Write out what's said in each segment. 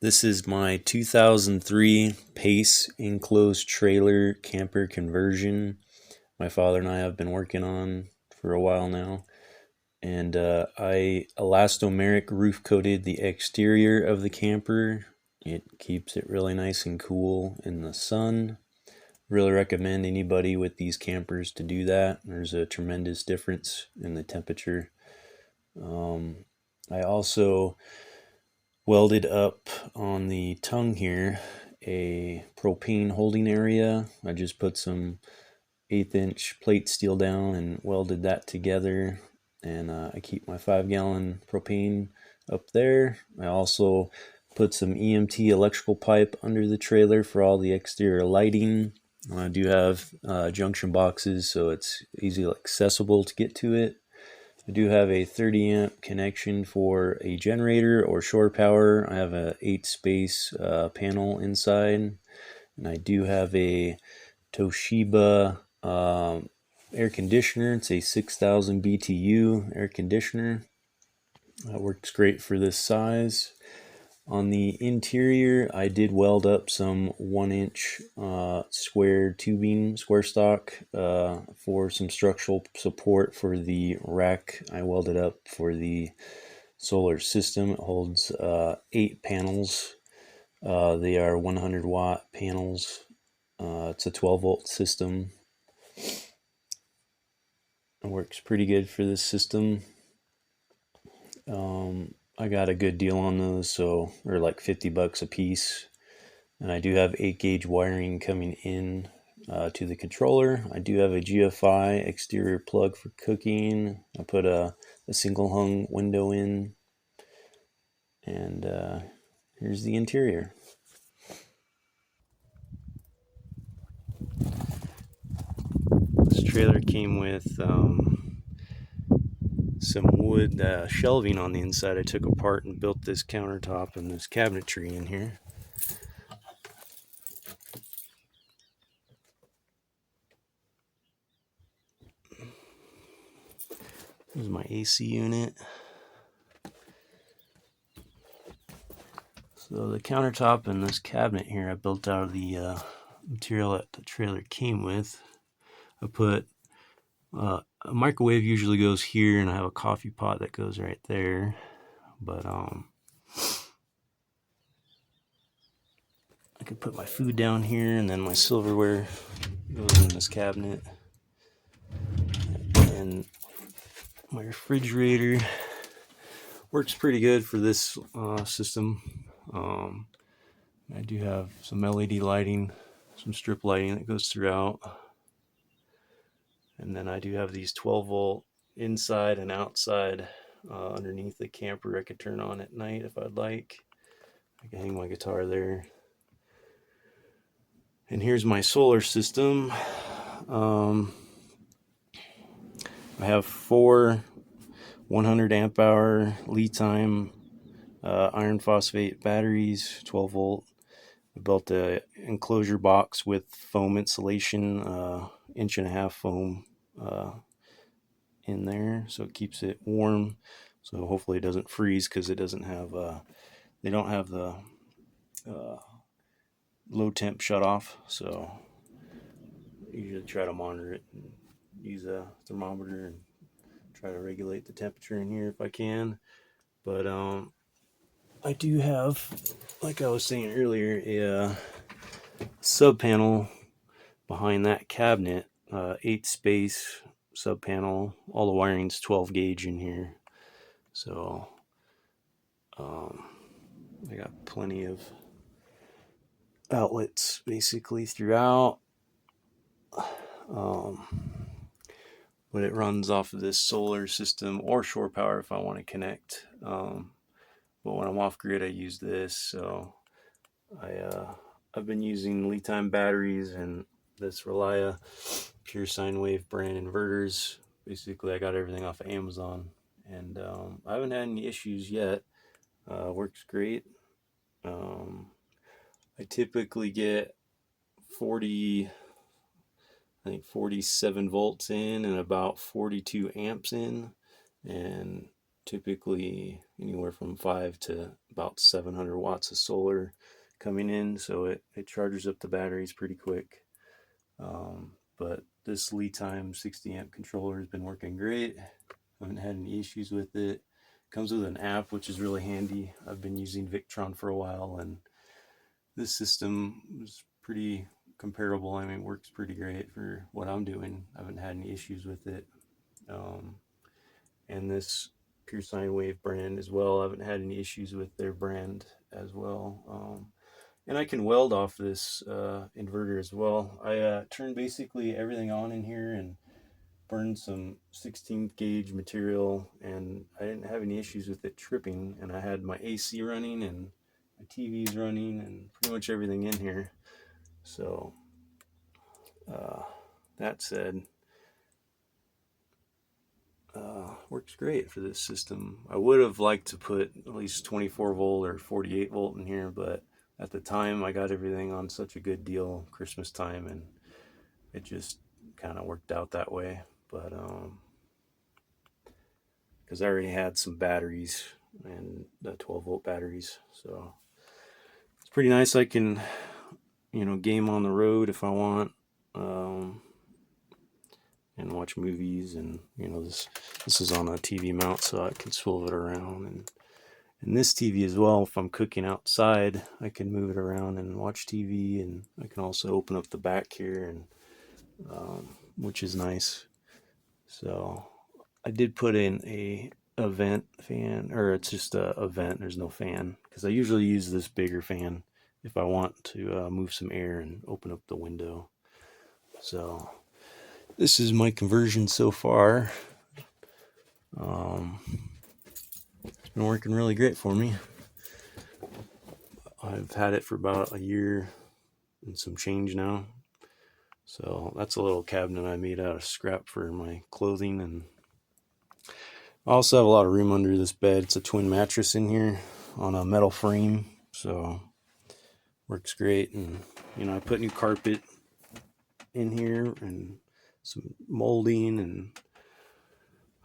This is my 2003 Pace enclosed trailer camper conversion. My father and I have been working on for a while now. And I elastomeric roof coated the exterior of the camper. It keeps it really nice and cool in the sun. Really recommend anybody with these campers to do that. There's a tremendous difference in the temperature. I also welded up on the tongue here a propane holding area. I just put some 1/8 inch plate steel down and welded that together, and I keep my 5-gallon propane up there. I also put some EMT electrical pipe under the trailer for all the exterior lighting. I do have junction boxes, so it's easily accessible to get to it. I do have a 30 amp connection for a generator or shore power. I have a 8-space panel inside, and I do have a Toshiba air conditioner. It's a 6,000 BTU air conditioner. That works great for this size. On the interior, I did weld up some 1-inch square tubing, square stock, for some structural support for the rack. I welded up for the solar system. It holds 8 panels. They are 100-watt panels. It's a 12-volt system. It works pretty good for this system. I got a good deal on those, so they're like $50 a piece. And I do have 8-gauge wiring coming in to the controller. I do have a GFI exterior plug for cooking. I put a single hung window in. And here's the interior. This trailer came with some wood shelving on the inside. I took apart and built this countertop and this cabinetry in here. This is my AC unit. So the countertop and this cabinet here I built out of the material that the trailer came with. I put a microwave usually goes here, and I have a coffee pot that goes right there. But I could put my food down here, and then my silverware goes in this cabinet. And my refrigerator works pretty good for this system. I do have some LED lighting, some strip lighting that goes throughout. And then I do have these 12-volt inside and outside underneath the camper. I could turn on at night if I'd like. I can hang my guitar there. And here's my solar system. I have 4 100 amp hour lead time iron phosphate batteries, 12-volt. I built a enclosure box with foam insulation, 1.5-inch foam in there, so it keeps it warm. So hopefully it doesn't freeze, because it doesn't have they don't have the low temp shut off. So I usually try to monitor it and use a thermometer and try to regulate the temperature in here if I can. But I do have, like I was saying earlier, a sub panel behind that cabinet, 8-space sub panel. All the wiring's 12 gauge in here, so I got plenty of outlets basically throughout. But it runs off of this solar system or shore power if I want to connect. But when I'm off grid, I use this. So I've been using lead time batteries and this Relia pure sine wave brand inverters. Basically, I got everything off of Amazon, and I haven't had any issues yet. Works great. I typically get 47 volts in and about 42 amps in, and typically anywhere from 5 to about 700 watts of solar coming in, so it charges up the batteries pretty quick. But this lead time 60 amp controller has been working great. I haven't had any issues with it. Comes with an app, which is really handy. I've been using Victron for a while, and this system is pretty comparable. I mean, it works pretty great for what I'm doing. I haven't had any issues with it. And this Pure Sine Wave brand as well, I haven't had any issues with their brand as well. And I can weld off this inverter as well. I turned basically everything on in here and burned some 16th gauge material, and I didn't have any issues with it tripping. And I had my AC running and my TV's running and pretty much everything in here. So that said, works great for this system. I would have liked to put at least 24 volt or 48 volt in here, but at the time I got everything on such a good deal Christmas time, and it just kind of worked out that way. But because I already had some batteries and the 12 volt batteries, so it's pretty nice. I can, game on the road if I want, and watch movies, and this is on a TV mount, so I can swivel it around, and this TV as well. If I'm cooking outside, I can move it around and watch TV, and I can also open up the back here, and which is nice. So I did put in a vent fan, or it's just a vent. There's no fan because I usually use this bigger fan if I want to move some air and open up the window. So this is my conversion so far. It's been working really great for me. I've had it for about a year and some change now. So that's a little cabinet I made out of scrap for my clothing, and I also have a lot of room under this bed. It's a twin mattress in here on a metal frame, so works great. And I put new carpet in here and some molding, and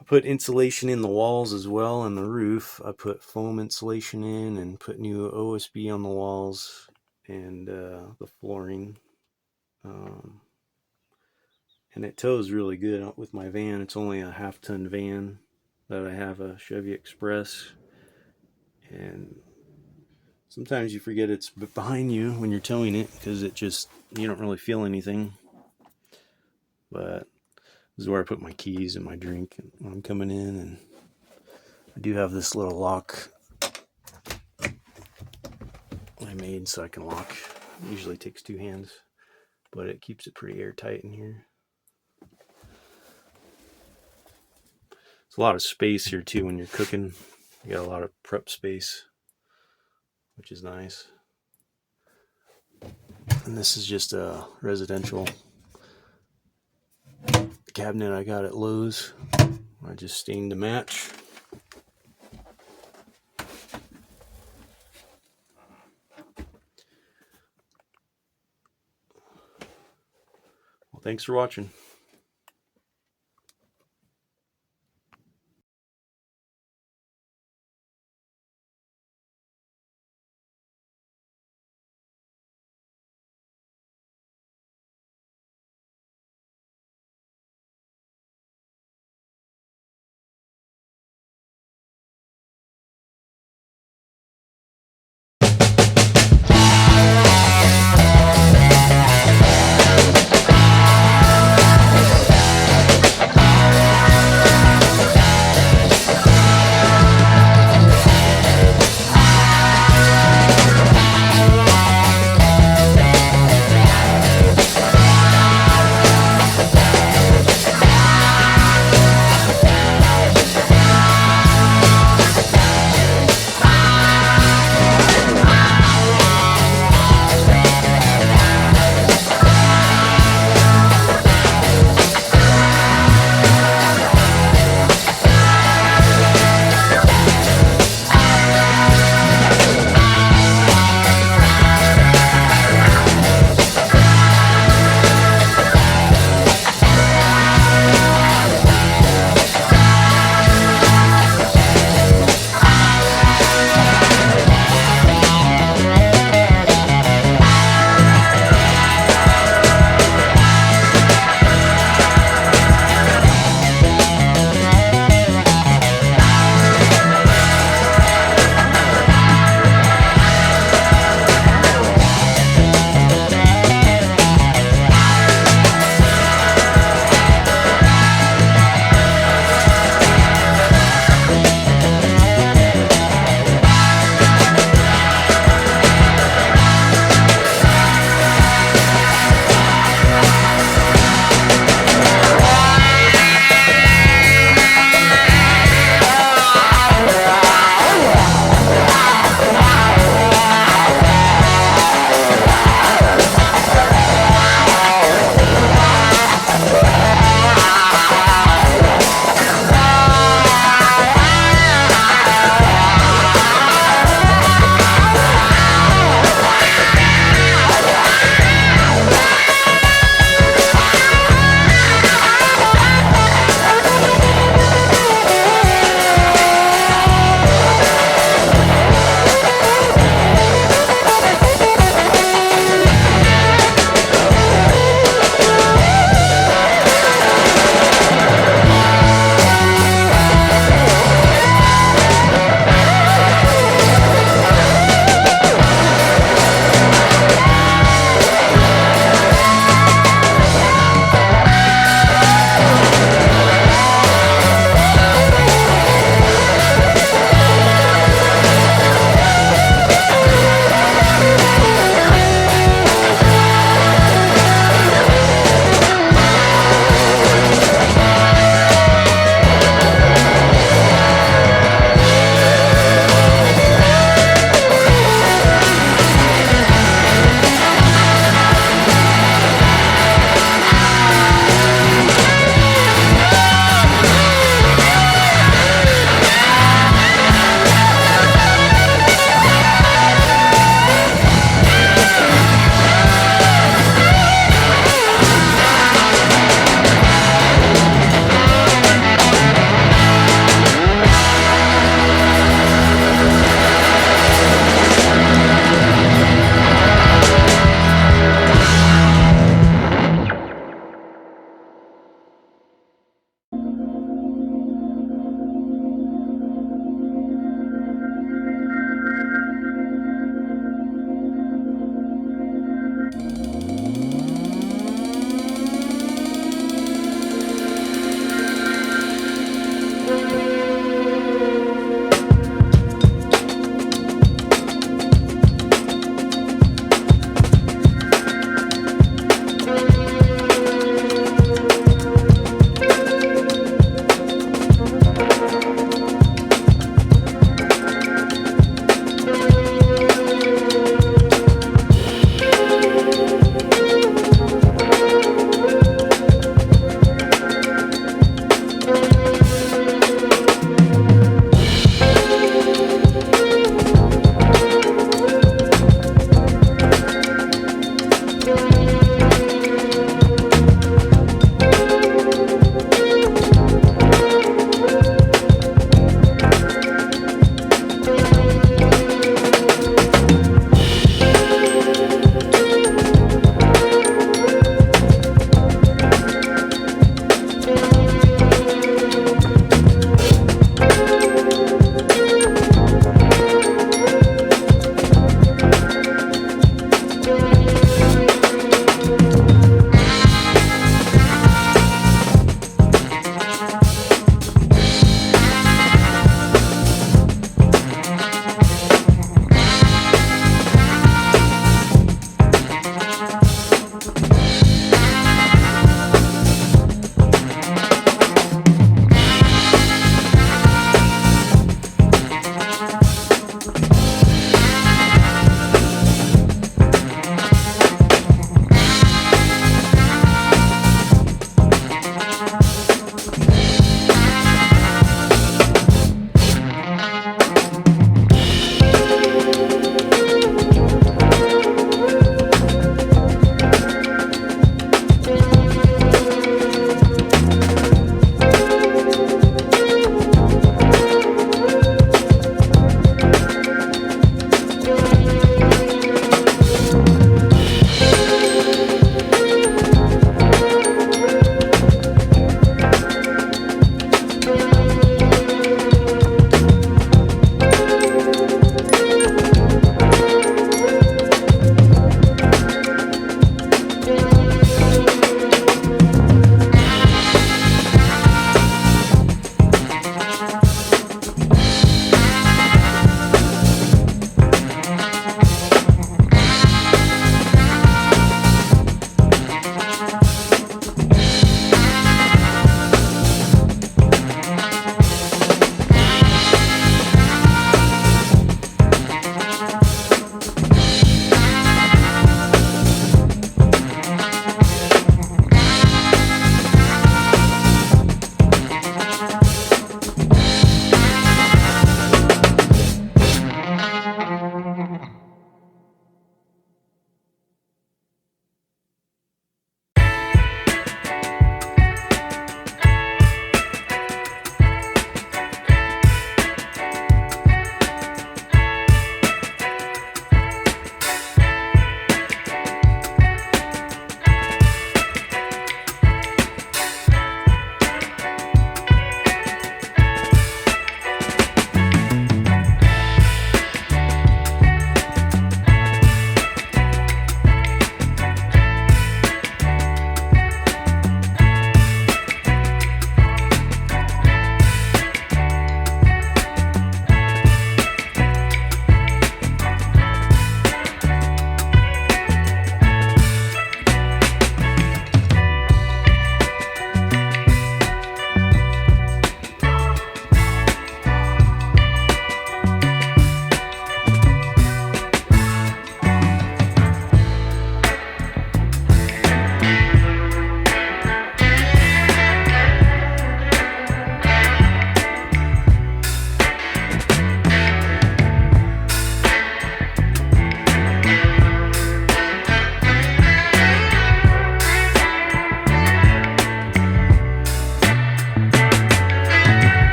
I put insulation in the walls as well, and the roof. I put foam insulation in and put new OSB on the walls and the flooring. And it tows really good with my van. It's only a half-ton van that I have, a Chevy Express, and sometimes you forget it's behind you when you're towing it because you don't really feel anything. But this is where I put my keys and my drink when I'm coming in, and I do have this little lock I made so I can lock. It usually takes 2 hands, but it keeps it pretty airtight in here. It's a lot of space here too when you're cooking. You got a lot of prep space, which is nice. And this is just a residential cabinet I got at Lowe's. I just stained to match. Well, thanks for watching.